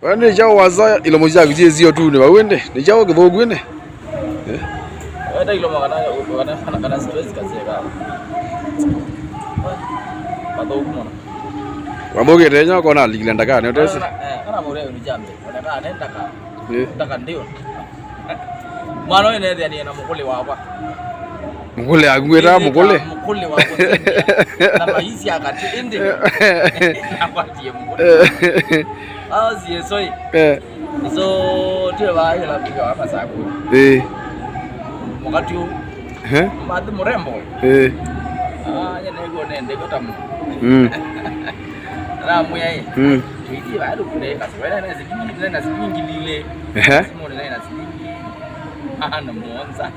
Wende jao waza ilo moja kujezio tu ne wende ne jao kidogo wende wenda ilo kana stress kaseka badogo mona waboge tenya kona ligenda kana utese kana more ni jambe kana nenda ka ndaka ndio mwana ene ndia na mukule wakwa mukule agwera mukule wakwa na maisi akati ende apatie mukule azi soi so tue ba hela biga hapa saku wakati huu madu mrembo yana ego nende gotamu na muyaye tuiti bado kule kaswela na zikingi lile simone na zikingi ana muonza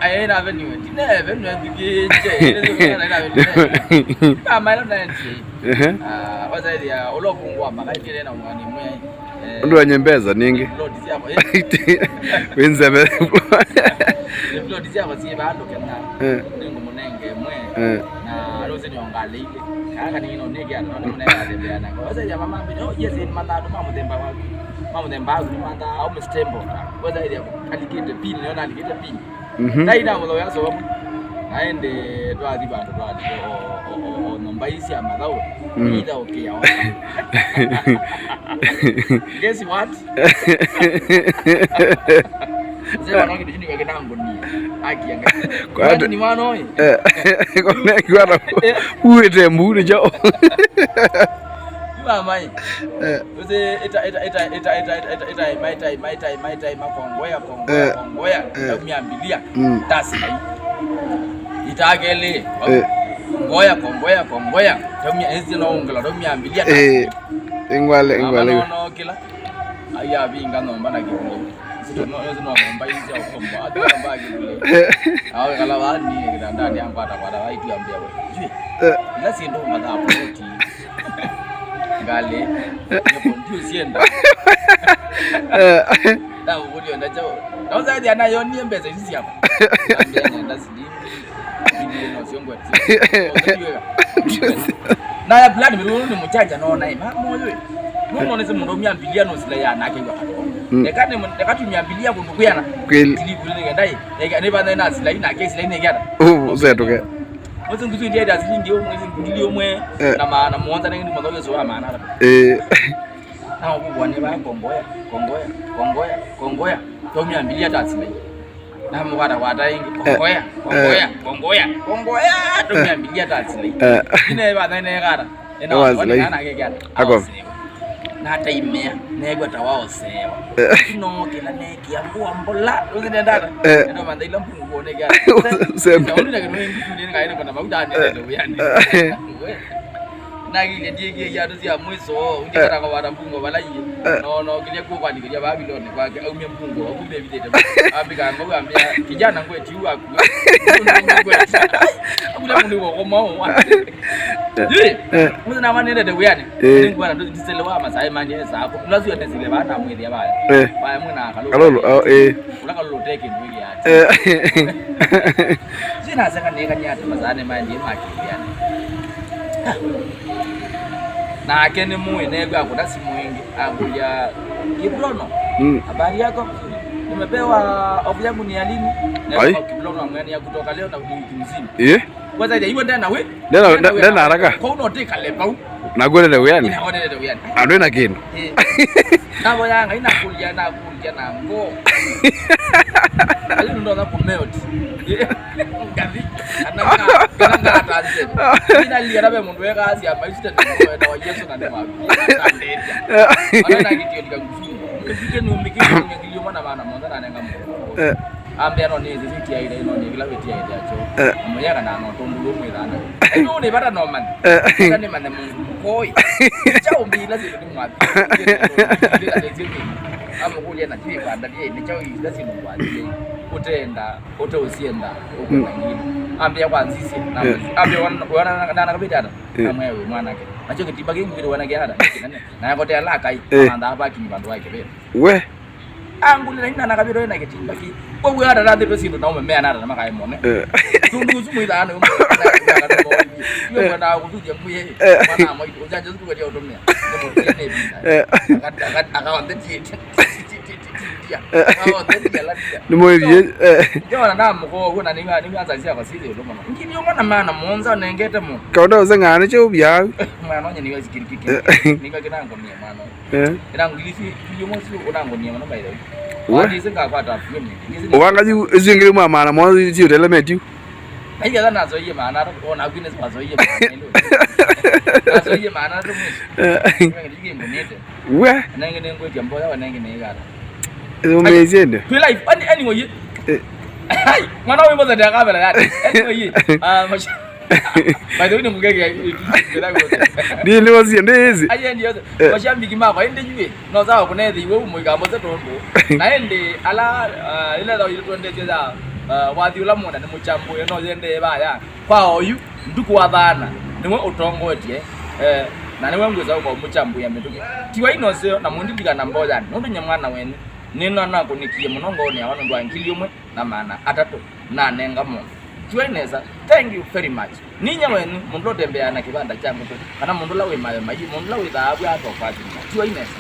ayena avenue avenue bigije na avenue kama na nje wazaidi ya olofungwa makaitile na mwani muyaye ndo anyembeza ningi wenza be ndo dizia si bado kana ningo munenge mwe na roze nyongale ile kaka nino negi ano munenge atembeana wazaidi ya mama mbino yesi mandado mamu demba ni manda au mstembo wazaidi ya alikete pin niona alikete pin ndaina mulo yaso wamu naende twadi bantu twadi nomba isi amadao ida okay awa guess what zema nongi dini kwa kinango ni aki yanga kwa ni mano kwa kwa uete mbuni jao mama uze eta mai makongoya kumiambilia tasi itagele kongoya tamia ezi no ungala domiambilia tasi ingwale no kila aya binga no mbana kibule sito no yozo no mbaya hizo komba atamba kibule awe kala wani ndani yangu atapata waitu ambia wewe ila si ndo madhapo oti ngale ndio sienda na udio ndacho na uzaidi anayo niembeza sisi hapa ambia nenda sidi ndio no siongwe na ya blood miru ni muchacha no na moyo muno nese mundu myambilia no sila ya nake kwa nekati myambilia kundukuyana kweli ndai ne bana na sila ina ke sila ina kyana uzetoke Wazo ngizo ndia dazi ndio mwezi ngilio mwe na maana muonza ngi mwanzo zo maana na kubwa ne ba kongoya to myambilia tatsile na mwada wada ingi kongoya to myambilia tatsile ine ba na ne gara ina wana na ke gara ako na taimea nego tawao sewa no kila neki yangu ambola uzinde ndara ndo mandaila mpungu ne gara sembe ndo ndaka no ngi ngaine kana maudani ndo yani nagile ndiye ya dozi ya mwiso ungekara kwa wada mpungu balaye no kile kwa ndikia Babylon kwake au mie mpungu kumbe videte abika ngo ambia kijana ngwe tiu aku akula mundu wo mao muzina manene de uyani ngwana ndo diselewa masai manje zakho ulazi yote zile bana mwili ya baya baya mwana kalolo ulaka loloteke ndwiki yati sina saka neka nyata mazane manje makiliana na akene muwe nego akuna simu nyingi akuja Kiblono habari yako nimepewa ofu yangu ni ya lini na Kiblono amgani ya kutoka leo na wiki mzima kwanza hiyo ndana we ndana haraka kwa unoteka lepa na gole de uyani ina gole de uyani ando na kindu na boyanga ina kulia na ngo ali ndo na kumelt ngavi ananga atanze ina liya be mundu weka asi apa isite ndo wa Yesu na ndema ndenda ana kitio ndikakufunga ukifike ni umbikini ngilio mwana bana mwanza na nenga mundu ambia no nizi fitia ile no ni kila fitia ile acho amoyaga na no tondulo mwithana eno ni bata no man kana man mungu koi chao mbila zile ni mwapi amukulia na tiwe kwanda die ni chao ile zile mwapi utenda usienda huko nyingine ambia kwanzisi ambia wana na kabidana amwewe mwanake nacho kitiba kingi vile wana gihada na yakotea laka hii anda hapa kimbandu wake we angu nina na kabiro ina kitimba ki wewe hata ndio sindo na umemea nada na makae mone tundu zumu ida ana kana mo yo kana kutuja kuye mana mo ujanja zuku kwa utomia ndio tiene bina akawa ndeti ni mo ye jona na mo ko na ninga za sia basile lo mama ngini yo mwana mana monza nengete mo kaunda uzangana cho bya mwana onye niwe zikirikiki ninga kinango mia mwana kinango ilisi yo mo sio unango mia mwana baile wadi singa kwata fumi uwangaji zingire mwa mana mo zi element you aiga kana zo ye mana ro ona gwine zo ye mana lo zo ye mana ro mu ngi ngonete we nange nengo jambo ya nange negara umezende to life anyway hai mwana wewe mmoja ndio kamera yake anyway by the way mugege ni ni wazi ndezi aye ndio bashambiki mako ende juwe no zawo kunethe iwe umuigambo zetondo naende ala ile dawo ile twende za wathi ula mwana ni muchambo no yende baya kwa oyu nduku wa thana niwe utongotie na niwe ngweza kwa muchambo ya mituki tiwa inoze na mundika na mboja ndo nyamwana wene nino na kunikie muno ngone abantu ndwangili umwe na mana atatu na nenga mo tiwaineza thank you very much ninya wenu mundu tembea na kibanda changu kana mundu lawe mayo maji mundu lawe thabu ato kwa tiwaineza